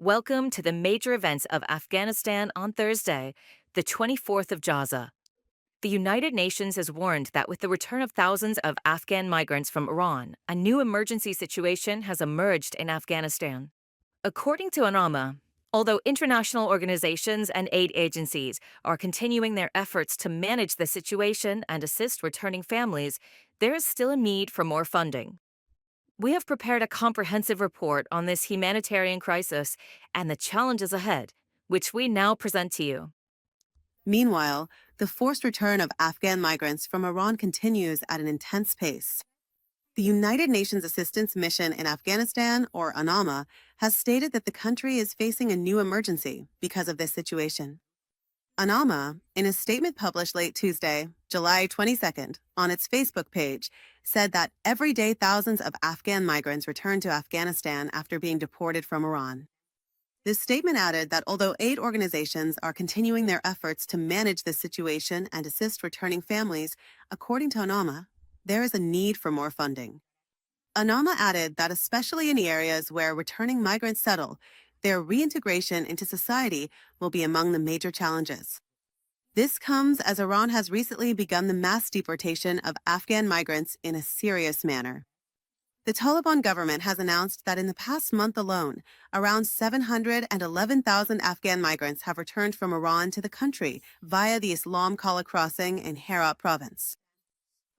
Welcome to the major events of Afghanistan on Thursday, the 24th of Jaza. The United Nations has warned that with the return of thousands of Afghan migrants from Iran, a new emergency situation has emerged in Afghanistan. According to UNAMA, although international organizations and aid agencies are continuing their efforts to manage the situation and assist returning families, there is still a need for more funding. We have prepared a comprehensive report on this humanitarian crisis and the challenges ahead, which we now present to you. Meanwhile, the forced return of Afghan migrants from Iran continues at an intense pace. The United Nations Assistance Mission in Afghanistan, or UNAMA, has stated that the country is facing a new emergency because of this situation. UNAMA, in a statement published late Tuesday, July 22nd, on its Facebook page, said that every day thousands of Afghan migrants return to Afghanistan after being deported from Iran. This statement added that although aid organizations are continuing their efforts to manage this situation and assist returning families, according to UNAMA, there is a need for more funding. UNAMA added that especially in areas where returning migrants settle, their reintegration into society will be among the major challenges. This comes as Iran has recently begun the mass deportation of Afghan migrants in a serious manner. The Taliban government has announced that in the past month alone, around 711,000 Afghan migrants have returned from Iran to the country via the Islam Kala crossing in Herat province.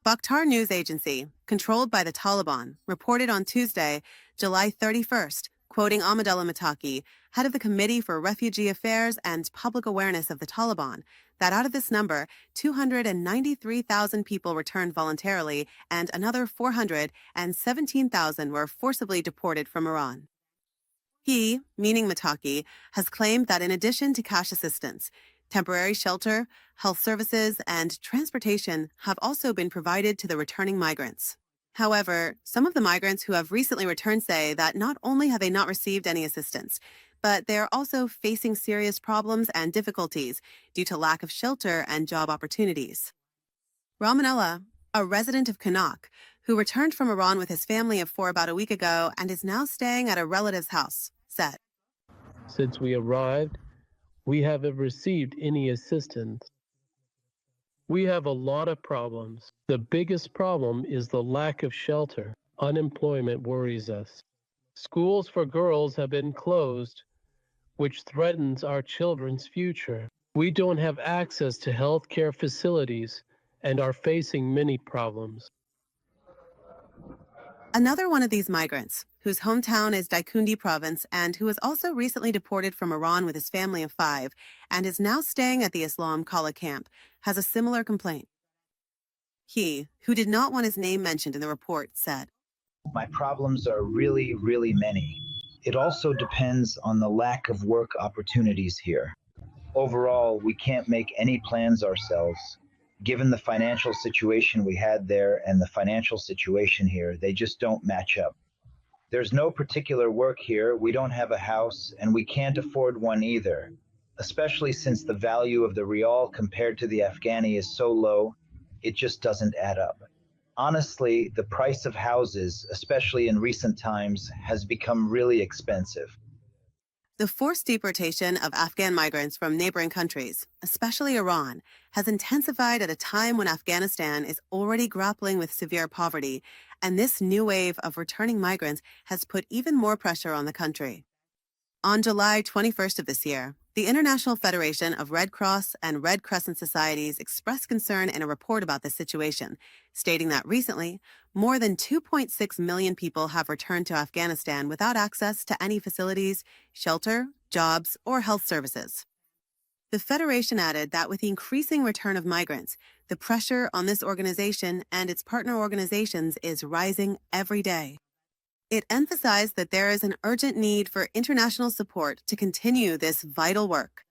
Bakhtar News Agency, controlled by the Taliban, reported on Tuesday, July 31st, quoting Ahmadullah Mataki, head of the Committee for Refugee Affairs and Public Awareness of the Taliban, that out of this number, 293,000 people returned voluntarily and another 417,000 were forcibly deported from Iran. He, meaning Mataki, has claimed that in addition to cash assistance, temporary shelter, health services, and transportation have also been provided to the returning migrants. However, some of the migrants who have recently returned say that not only have they not received any assistance, but they are also facing serious problems and difficulties due to lack of shelter and job opportunities. Ramanullah, a resident of Kanak, who returned from Iran with his family of four about a week ago and is now staying at a relative's house, said, "Since we arrived, we haven't received any assistance. We have a lot of problems. The biggest problem is the lack of shelter. Unemployment worries us. Schools for girls have been closed, which threatens our children's future. We don't have access to health care facilities and are facing many problems." Another one of these migrants, whose hometown is Daikundi province and who was also recently deported from Iran with his family of five and is now staying at the Islam Kala camp, has a similar complaint. He, who did not want his name mentioned in the report, said, "My problems are really, really many. It also depends on the lack of work opportunities here. Overall, we can't make any plans ourselves. Given the financial situation we had there and the financial situation here, they just don't match up. There's no particular work here, we don't have a house, and we can't afford one either, especially since the value of the rial compared to the Afghani is so low, it just doesn't add up. Honestly, the price of houses, especially in recent times, has become really expensive." The forced deportation of Afghan migrants from neighboring countries, especially Iran, has intensified at a time when Afghanistan is already grappling with severe poverty, and this new wave of returning migrants has put even more pressure on the country. On July 21st of this year, the International Federation of Red Cross and Red Crescent Societies expressed concern in a report about this situation, stating that recently, more than 2.6 million people have returned to Afghanistan without access to any facilities, shelter, jobs, or health services. The Federation added that with the increasing return of migrants, the pressure on this organization and its partner organizations is rising every day. It emphasized that there is an urgent need for international support to continue this vital work.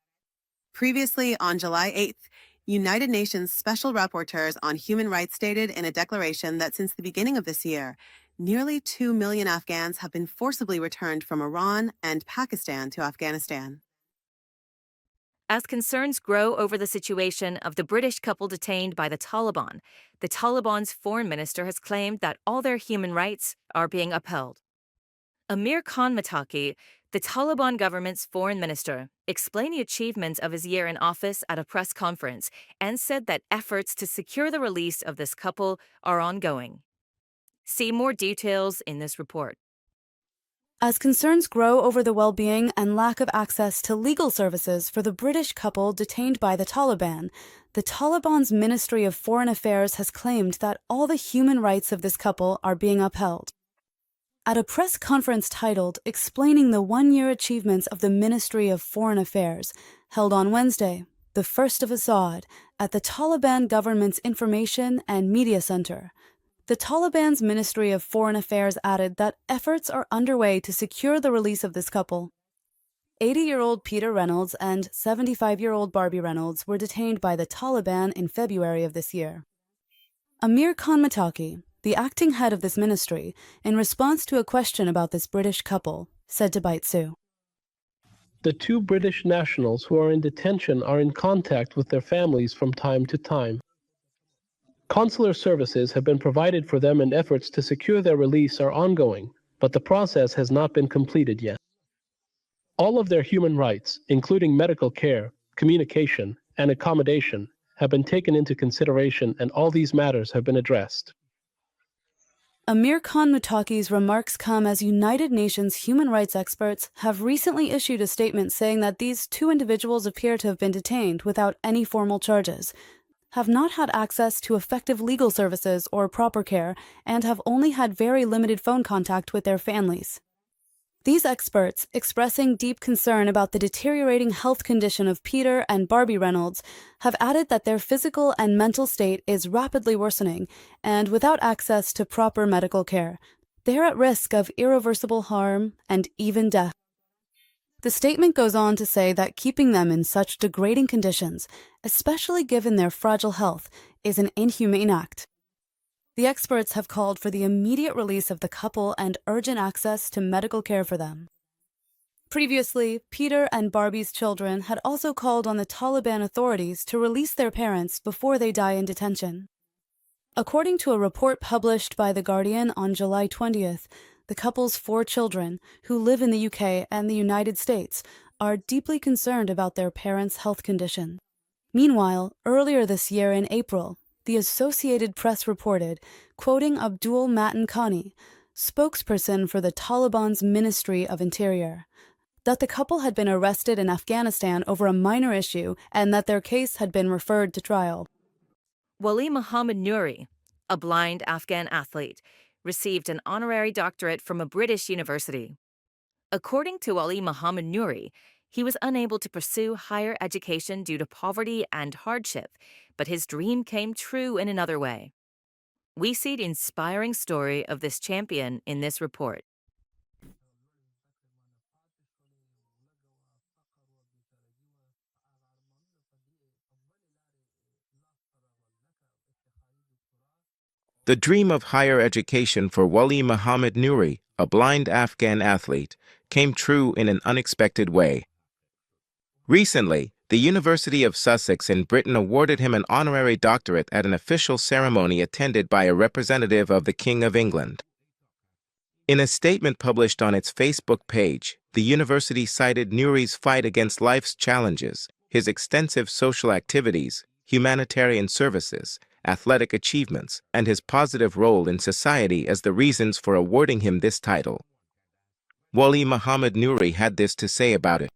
Previously, on July 8th, United Nations Special Rapporteurs on Human Rights stated in a declaration that since the beginning of this year, nearly 2 million Afghans have been forcibly returned from Iran and Pakistan to Afghanistan. As concerns grow over the situation of the British couple detained by the Taliban's foreign minister has claimed that all their human rights are being upheld. Amir Khan Mataki, the Taliban government's foreign minister, explained the achievements of his year in office at a press conference and said that efforts to secure the release of this couple are ongoing. See more details in this report. As concerns grow over the well-being and lack of access to legal services for the British couple detained by the Taliban's Ministry of Foreign Affairs has claimed that all the human rights of this couple are being upheld. At a press conference titled Explaining the One-Year Achievements of the Ministry of Foreign Affairs, held on Wednesday, the 1st of Asad, at the Taliban government's Information and Media Center, the Taliban's Ministry of Foreign Affairs added that efforts are underway to secure the release of this couple. 80-year-old Peter Reynolds and 75-year-old Barbie Reynolds were detained by the Taliban in February of this year. Amir Khan Mataki, the acting head of this ministry, in response to a question about this British couple, said to Bite Sue, The two British nationals who are in detention are in contact with their families from time to time. Consular services have been provided for them and efforts to secure their release are ongoing, but the process has not been completed yet. All of their human rights, including medical care, communication, and accommodation, have been taken into consideration and all these matters have been addressed. Amir Khan Mutaki's remarks come as United Nations human rights experts have recently issued a statement saying that these two individuals appear to have been detained without any formal charges, have not had access to effective legal services or proper care, and have only had very limited phone contact with their families. These experts, expressing deep concern about the deteriorating health condition of Peter and Barbie Reynolds, have added that their physical and mental state is rapidly worsening, and without access to proper medical care, they are at risk of irreversible harm and even death. The statement goes on to say that keeping them in such degrading conditions, especially given their fragile health, is an inhumane act. The experts have called for the immediate release of the couple and urgent access to medical care for them. Previously, Peter and Barbie's children had also called on the Taliban authorities to release their parents before they die in detention. According to a report published by The Guardian on July 20th, the couple's 4 children, who live in the UK and the United States, are deeply concerned about their parents' health condition. Meanwhile, earlier this year in April, the Associated Press reported, quoting Abdul Matin Khani, spokesperson for the Taliban's Ministry of Interior, that the couple had been arrested in Afghanistan over a minor issue and that their case had been referred to trial. Wali Mohammad Nouri, a blind Afghan athlete, received an honorary doctorate from a British university. According to Wali Mohammad Nouri, he was unable to pursue higher education due to poverty and hardship, but his dream came true in another way. We see the inspiring story of this champion in this report. The dream of higher education for Wali Mohammad Nouri, a blind Afghan athlete, came true in an unexpected way. Recently, the University of Sussex in Britain awarded him an honorary doctorate at an official ceremony attended by a representative of the King of England. In a statement published on its Facebook page, the university cited Nouri's fight against life's challenges, his extensive social activities, humanitarian services, athletic achievements, and his positive role in society as the reasons for awarding him this title. Wali Mohammad Nouri had this to say about it.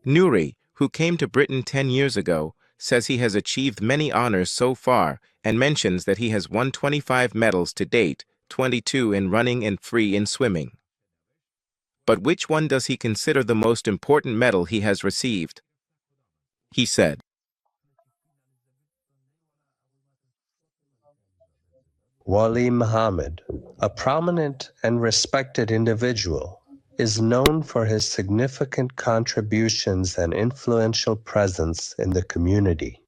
Nouri, who came to Britain 10 years ago, says he has achieved many honors so far and mentions that he has won 25 medals to date, 22 in running and 3 in swimming. But which one does he consider the most important medal he has received? He said, Wali Mohammad, a prominent and respected individual, is known for his significant contributions and influential presence in the community.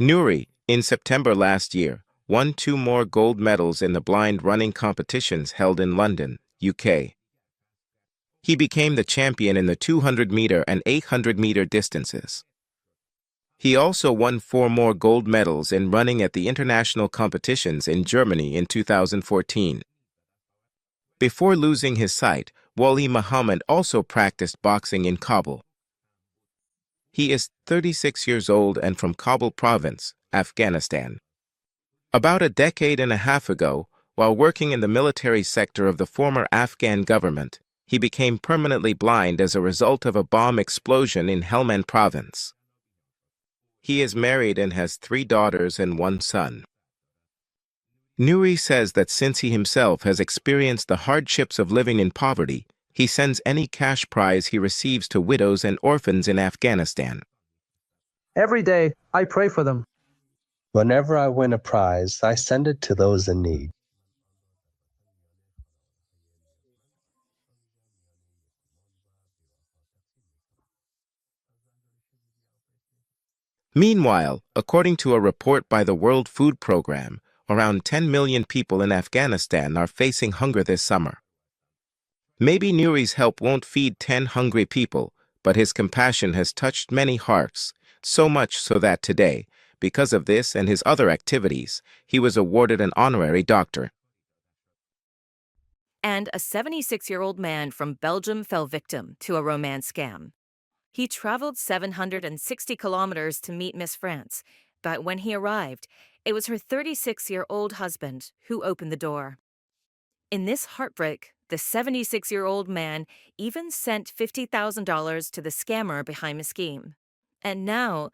Nouri, in September last year, won 2 more gold medals in the blind running competitions held in London, UK. He became the champion in the 200-meter and 800-meter distances. He also won 4 more gold medals in running at the international competitions in Germany in 2014. Before losing his sight, Wali Mohammad also practiced boxing in Kabul. He is 36 years old and from Kabul province, Afghanistan. About a decade and a half ago, while working in the military sector of the former Afghan government, he became permanently blind as a result of a bomb explosion in Helmand province. He is married and has 3 daughters and 1 son. Nouri says that since he himself has experienced the hardships of living in poverty, he sends any cash prize he receives to widows and orphans in Afghanistan. Every day, I pray for them. Whenever I win a prize, I send it to those in need. Meanwhile, according to a report by the World Food Programme, around 10 million people in Afghanistan are facing hunger this summer. Maybe Nouri's help won't feed 10 hungry people, but his compassion has touched many hearts, so much so that today, because of this and his other activities, he was awarded an honorary doctorate. And a 76-year-old man from Belgium fell victim to a romance scam. He traveled 760 kilometers to meet Miss France, but when he arrived, it was her 36-year-old husband who opened the door. In this heartbreak, the 76-year-old man even sent $50,000 to the scammer behind the scheme. And now,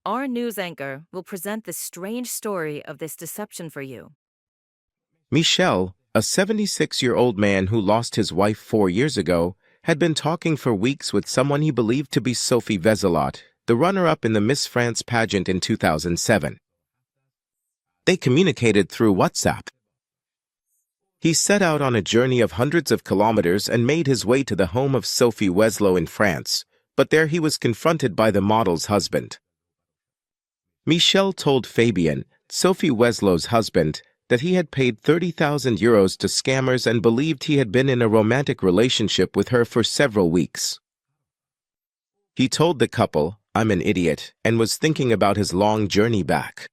our news anchor will present the strange story of this deception for you. Michel, a 76-year-old man who lost his wife 4 years ago, had been talking for weeks with someone he believed to be Sophie Vezelot, the runner-up in the Miss France pageant in 2007. They communicated through WhatsApp. He set out on a journey of hundreds of kilometers and made his way to the home of Sophie Vezelot in France, but there he was confronted by the model's husband. Michel told Fabien, Sophie Vezelot's husband, that he had paid 30,000 euros to scammers and believed he had been in a romantic relationship with her for several weeks. He told the couple, "I'm an idiot," and was thinking about his long journey back.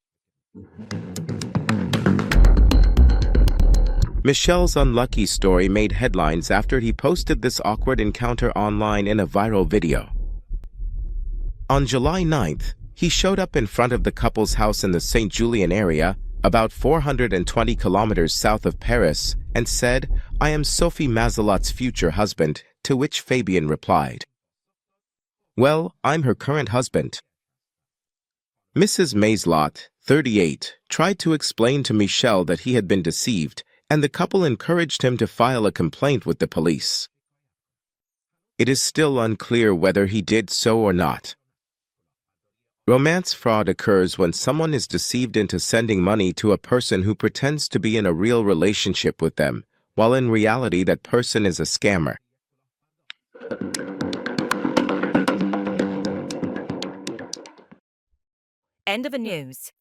Michel's unlucky story made headlines after he posted this awkward encounter online in a viral video. On July 9th, he showed up in front of the couple's house in the St. Julien area, about 420 kilometers south of Paris, and said, "I am Sophie Vezelot's future husband," to which Fabien replied, "Well, I'm her current husband." Mrs. Vezelot, 38, tried to explain to Michel that he had been deceived, and the couple encouraged him to file a complaint with the police. It is still unclear whether he did so or not. Romance fraud occurs when someone is deceived into sending money to a person who pretends to be in a real relationship with them, while in reality that person is a scammer. End of the news.